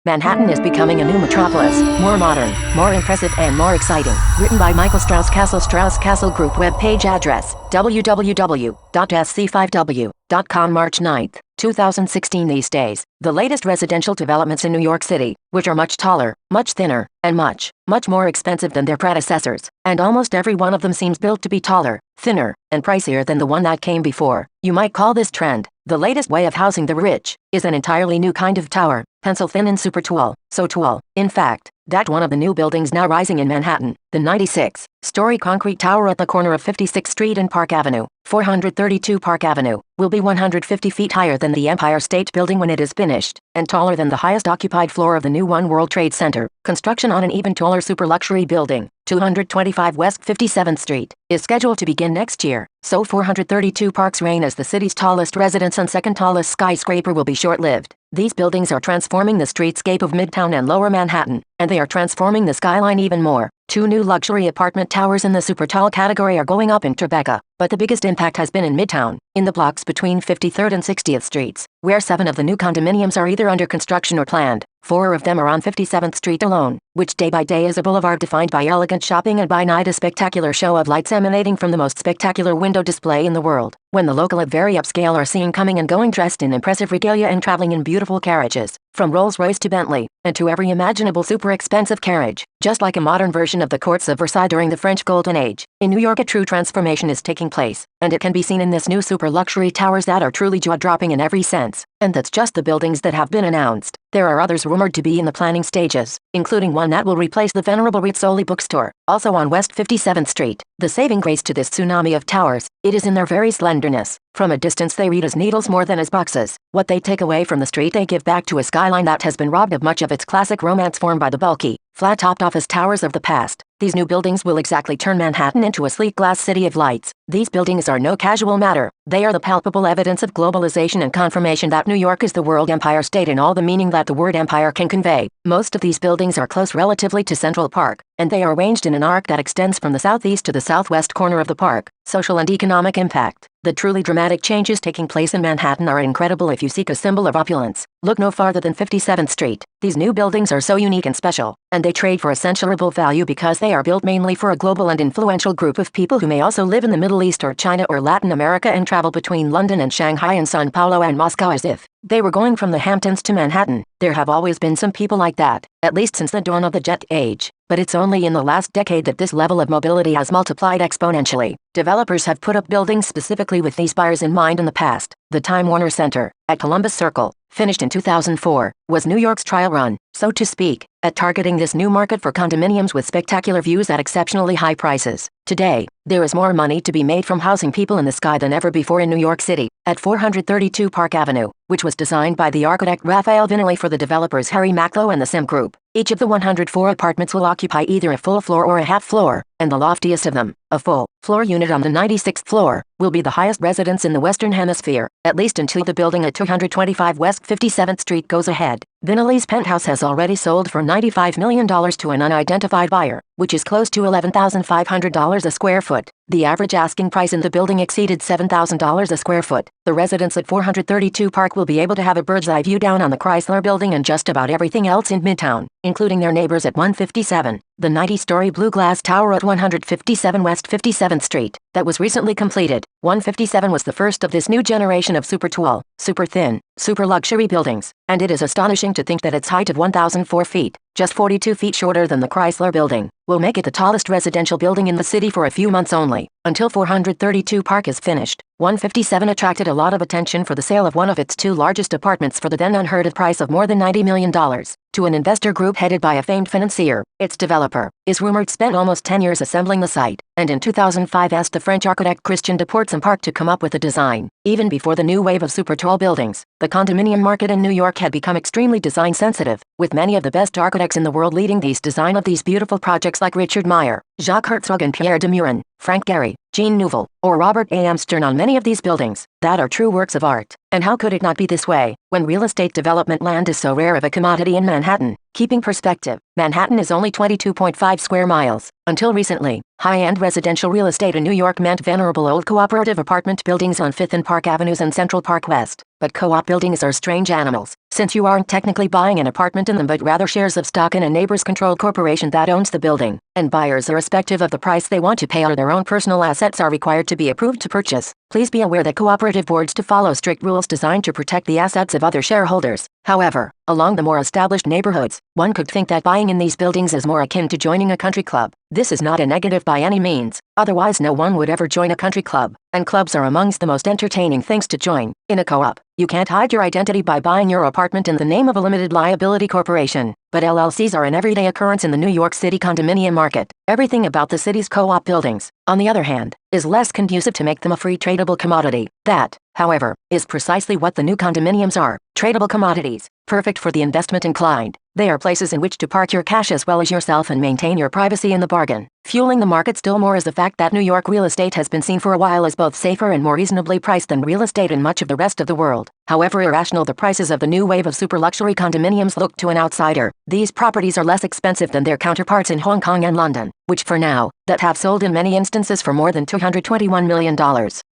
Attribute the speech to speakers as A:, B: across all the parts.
A: Manhattan is becoming a new metropolis, more modern, more impressive and more exciting. Written by Michael Strauss Cassel. Strauss Cassel Group web page address, www.sc5w.com March 9, 2016. These days, the latest residential developments in New York City, which are much taller, much thinner, and much more expensive than their predecessors, and almost every one of them seems built to be taller, thinner, and pricier than the one that came before. You might call this trend the latest way of housing the rich, is an entirely new kind of tower, pencil thin and super tall, so tall, in fact, that one of the new buildings now rising in Manhattan, the 96-story concrete tower at the corner of 56th Street and Park Avenue, 432 Park Avenue, will be 150 feet higher than the Empire State Building when it is finished, and taller than the highest occupied floor of the new One World Trade Center. Construction on an even taller super luxury building, 225 West 57th Street, is scheduled to begin next year, so 432 Park's reign as the city's tallest residence and second tallest skyscraper will be short-lived. These buildings are transforming the streetscape of Midtown and Lower Manhattan, and they are transforming the skyline even more. 2 new luxury apartment towers in the super tall category are going up in Tribeca, but the biggest impact has been in Midtown, in the blocks between 53rd and 60th Streets, where 7 of the new condominiums are either under construction or planned. 4 of them are on 57th Street alone, which day by day is a boulevard defined by elegant shopping and by night a spectacular show of lights emanating from the most spectacular window display in the world. When the local at very upscale are seen coming and going dressed in impressive regalia and traveling in beautiful carriages, from Rolls-Royce to Bentley, and to every imaginable super expensive carriage, just like a modern version of the courts of Versailles during the French Golden Age. In New York a true transformation is taking place, and it can be seen in this new super luxury towers that are truly jaw-dropping in every sense. And that's just the buildings that have been announced. There are others rumored to be in the planning stages, including one that will replace the venerable Rizzoli bookstore, also on West 57th Street. The saving grace to this tsunami of towers, it is in their very slenderness. From a distance they read as needles more than as boxes. What they take away from the street they give back to a skyline that has been robbed of much of its classic romance form by the bulky, flat-topped office towers of the past. These new buildings will exactly turn Manhattan into a sleek glass city of lights. These buildings are no casual matter. They are the palpable evidence of globalization and confirmation that New York is the world empire state in all the meaning that the word empire can convey. Most of these buildings are close relatively to Central Park, and they are arranged in an arc that extends from the southeast to the southwest corner of the park. Social and economic impact. The truly dramatic changes taking place in Manhattan are incredible if you seek a symbol of opulence. Look no farther than 57th Street. These new buildings are so unique and special, and they trade for essential value because they are built mainly for a global and influential group of people who may also live in the Middle East or China or Latin America and travel between London and Shanghai and Sao Paulo and Moscow as if they were going from the Hamptons to Manhattan. There have always been some people like that, at least since the dawn of the jet age. But it's only in the last decade that this level of mobility has multiplied exponentially. Developers have put up buildings specifically with these buyers in mind in the past. The Time Warner Center, at Columbus Circle, finished in 2004, was New York's trial run, so to speak, at targeting this new market for condominiums with spectacular views at exceptionally high prices. Today, there is more money to be made from housing people in the sky than ever before in New York City. At 432 Park Avenue, which was designed by the architect Raphael Viñoly for the developers Harry Macklowe and the Sim Group, each of the 104 apartments will occupy either a full floor or a half floor, and the loftiest of them, a full floor unit on the 96th floor, will be the highest residence in the Western Hemisphere, at least until the building at 225 West 57th Street goes ahead. Viñoly's penthouse has already sold for $95 million to an unidentified buyer, which is close to $11,500 a square foot. The average asking price in the building exceeded $7,000 a square foot. The residents at 432 Park will be able to have a bird's-eye view down on the Chrysler Building and just about everything else in Midtown, including their neighbors at 157, the 90-story blue glass tower at 157 West 57th Street, that was recently completed. 157 was the first of this new generation of super tall, super thin, super luxury buildings, and it is astonishing to think that its height of 1,004 feet, just 42 feet shorter than the Chrysler Building, will make it the tallest residential building in the city for a few months only, until 432 Park is finished. 157 attracted a lot of attention for the sale of one of its 2 largest apartments for the then unheard of price of more than $90 million, to an investor group headed by a famed financier. Its developer, is rumored, spent almost 10 years assembling the site, and in 2005 asked the French architect Christian Deportes-Park to come up with a design. Even before the new wave of super tall buildings, the condominium market in New York had become extremely design sensitive, with many of the best architects in the world leading these design of these beautiful projects like Richard Meyer, Jacques Herzog and Pierre de Meuron, Frank Gehry, Jean Nouvel, or Robert A. Amsterdam on many of these buildings, that are true works of art. And how could it not be this way, when real estate development land is so rare of a commodity in Manhattan? Keeping perspective, Manhattan is only 22.5 square miles. Until recently, high-end residential real estate in New York meant venerable old cooperative apartment buildings on 5th and Park Avenues and Central Park West. But co-op buildings are strange animals. since you aren't technically buying an apartment in them but rather shares of stock in a neighbor's controlled corporation that owns the building, and buyers, irrespective of the price they want to pay or their own personal assets, are required to be approved to purchase. Please be aware that cooperative boards to follow strict rules designed to protect the assets of other shareholders. However, along the more established neighborhoods, one could think that buying in these buildings is more akin to joining a country club. This is not a negative by any means, otherwise no one would ever join a country club, and clubs are amongst the most entertaining things to join. In a co-op, you can't hide your identity by buying your apartment in the name of a limited liability corporation, but LLCs are an everyday occurrence in the New York City condominium market. Everything about the city's co-op buildings, on the other hand, is less conducive to make them a free tradable commodity. That, however, is precisely what the new condominiums are: tradable commodities, perfect for the investment inclined. They are places in which to park your cash as well as yourself and maintain your privacy in the bargain. Fueling the market still more is the fact that New York real estate has been seen for a while as both safer and more reasonably priced than real estate in much of the rest of the world. However irrational the prices of the new wave of super luxury condominiums look to an outsider, these properties are less expensive than their counterparts in Hong Kong and London, which for now, that have sold in many instances for more than $221 million.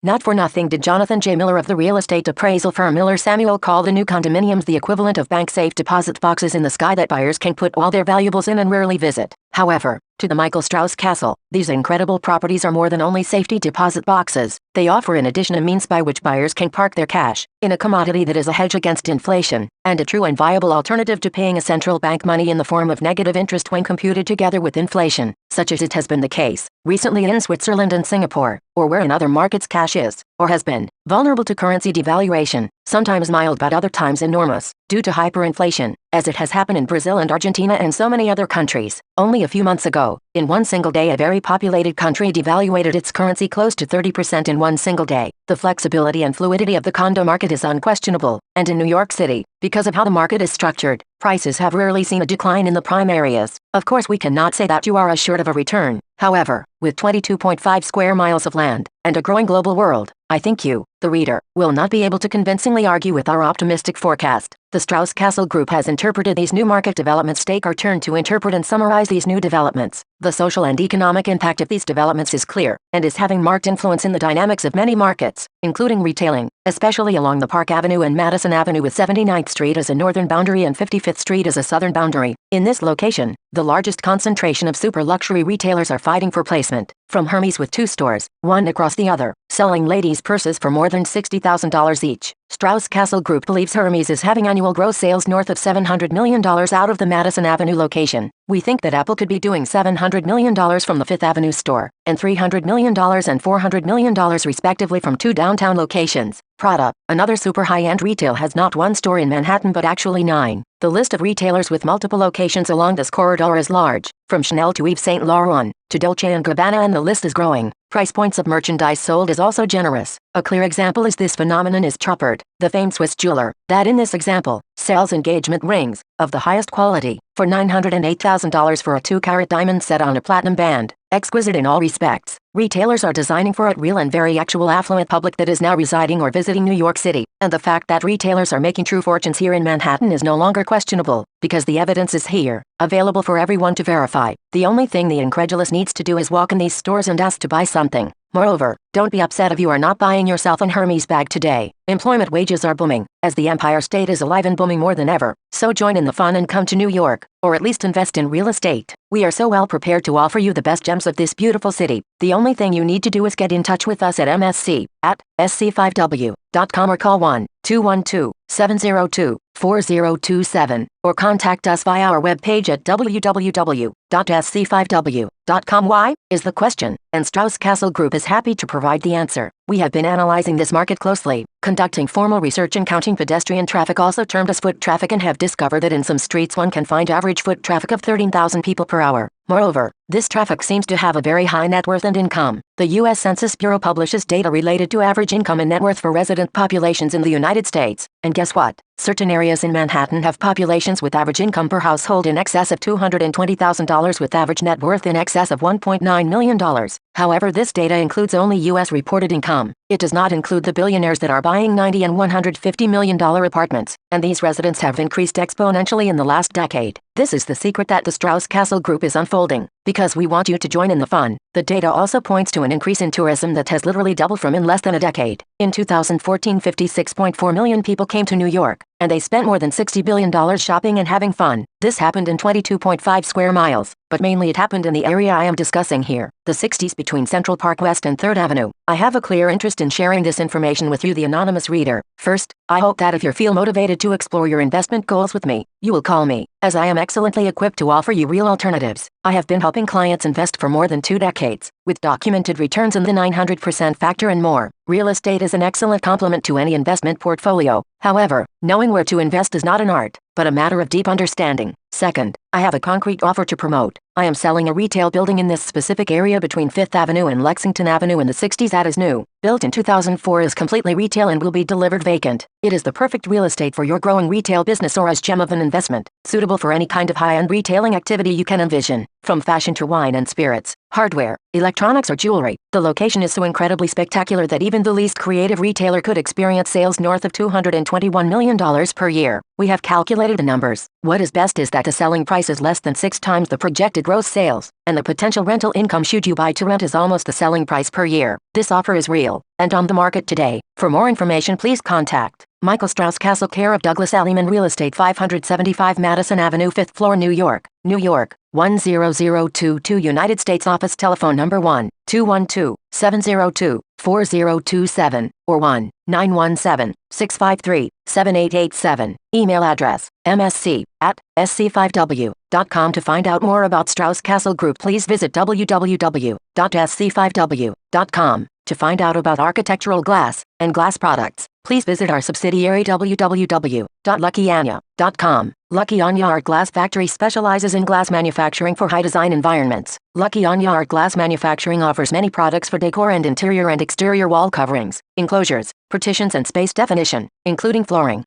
A: Not for nothing did Jonathan J. Miller of the real estate appraisal firm Miller Samuel call the new condominiums the equivalent of bank safe deposit boxes in the sky that buyers can put all their valuables in and rarely visit. However, to the Michael Strauss Cassel, these incredible properties are more than only safety deposit boxes. They offer in addition a means by which buyers can park their cash, in a commodity that is a hedge against inflation, and a true and viable alternative to paying a central bank money in the form of negative interest when computed together with inflation, such as it has been the case recently in Switzerland and Singapore, or where in other markets cash is, or has been, vulnerable to currency devaluation, sometimes mild but other times enormous, due to hyperinflation, as it has happened in Brazil and Argentina and so many other countries. Only a few months ago, in one single day a very populated country devaluated its currency close to 30% in one single day. The flexibility and fluidity of the condo market is unquestionable, and in New York City, because of how the market is structured, prices have rarely seen a decline in the prime areas. Of course we cannot say that you are assured of a return. However, with 22.5 square miles of land, and a growing global world, I think you, the reader, will not be able to convincingly argue with our optimistic forecast. The Strauss Cassel Group has interpreted these new market developments. Take our turn to interpret and summarize these new developments. The social and economic impact of these developments is clear, and is having marked influence in the dynamics of many markets, including retailing, especially along the Park Avenue and Madison Avenue with 79th Street as a northern boundary and 55th Street as a southern boundary. In this location, the largest concentration of super luxury retailers are fighting for placement, from Hermes with 2 stores, one across the other, selling ladies' purses for more than $60,000 each. Strauss Cassel Group believes Hermes is having annual gross sales north of $700 million out of the Madison Avenue location. We think that Apple could be doing $700 million from the 5th Avenue store, and $300 million and $400 million respectively from 2 downtown locations. Prada, another super high-end retail, has not 1 store in Manhattan but actually 9. The list of retailers with multiple locations along this corridor is large, from Chanel to Yves Saint Laurent, to Dolce & Gabbana, and the list is growing. Price points of merchandise sold is also generous. A clear example is this phenomenon is Truppert, the famed Swiss jeweler, that in this example, sells engagement rings, of the highest quality, for $908,000 for a 2-carat diamond set on a platinum band. Exquisite in all respects, retailers are designing for a real and very actual affluent public that is now residing or visiting New York City, and the fact that retailers are making true fortunes here in Manhattan is no longer questionable, because the evidence is here, available for everyone to verify. The only thing the incredulous needs to do is walk in these stores and ask to buy something. Moreover, don't be upset if you are not buying yourself an Hermes bag today. Employment wages are booming, as the Empire State is alive and booming more than ever. So join in the fun and come to New York, or at least invest in real estate. We are so well prepared to offer you the best gems of this beautiful city. The only thing you need to do is get in touch with us at msc@sc5w.com or call 1-212-702-4027, or contact us via our webpage at www.sc5w.com. Why, is the question, and Strauss Cassel Group is happy to provide the answer. We have been analyzing this market closely, conducting formal research and counting pedestrian traffic, also termed as foot traffic, and have discovered that in some streets one can find average foot traffic of 13,000 people per hour. Moreover, this traffic seems to have a very high net worth and income. The U.S. Census Bureau publishes data related to average income and net worth for resident populations in the United States, and guess what? Certain areas in Manhattan have populations with average income per household in excess of $220,000 with average net worth in excess of $1.9 million. However, this data includes only U.S. reported income. It does not include the billionaires that are buying $90 and $150 million apartments, and these residents have increased exponentially in the last decade. This is the secret that the Strauss Cassel Group is unfolding, because we want you to join in the fun. The data also points to an increase in tourism that has literally doubled from in less than a decade. In 2014, 56.4 million people came to New York, and they spent more than $60 billion shopping and having fun. This happened in 22.5 square miles, but mainly it happened in the area I am discussing here, the 60s between Central Park West and 3rd Avenue. I have a clear interest in sharing this information with you, the anonymous reader. First, I hope that if you feel motivated to explore your investment goals with me, you will call me, as I am excellently equipped to offer you real alternatives. I have been helping clients invest for more than 2 decades, with documented returns in the 900% factor and more. Real estate is an excellent complement to any investment portfolio. However, knowing where to invest is not an art, but a matter of deep understanding. Second, I have a concrete offer to promote. I am selling a retail building in this specific area between 5th Avenue and Lexington Avenue in the 60s that is new. Built in 2004, is completely retail and will be delivered vacant. It is the perfect real estate for your growing retail business or as gem of an investment, suitable for any kind of high-end retailing activity you can envision, from fashion to wine and spirits, hardware, electronics or jewelry. The location is so incredibly spectacular that even the least creative retailer could experience sales north of $221 million per year. We have calculated the numbers. What is best is that the selling price is less than 6 times the projected gross sales, and the potential rental income should you buy to rent is almost the selling price per year. This offer is real, and on the market today. For more information, please contact Michael Strauss Cassel, care of Douglas Alleyman Real Estate, 575 Madison Avenue, 5th floor, New York, New York, 10022, United States. Office telephone number 1-212-702-4027, or 1-917-653-7887. Email address, msc@sc5w.com. To find out more about Strauss Cassel Group, please visit www.sc5w.com. To find out about architectural glass and glass products, please visit our subsidiary www.luckyanya.com. Lucky Anya Art Glass Factory specializes in glass manufacturing for high-design environments. Lucky Anya Art Glass Manufacturing offers many products for decor and interior and exterior wall coverings, enclosures, partitions and space definition, including flooring,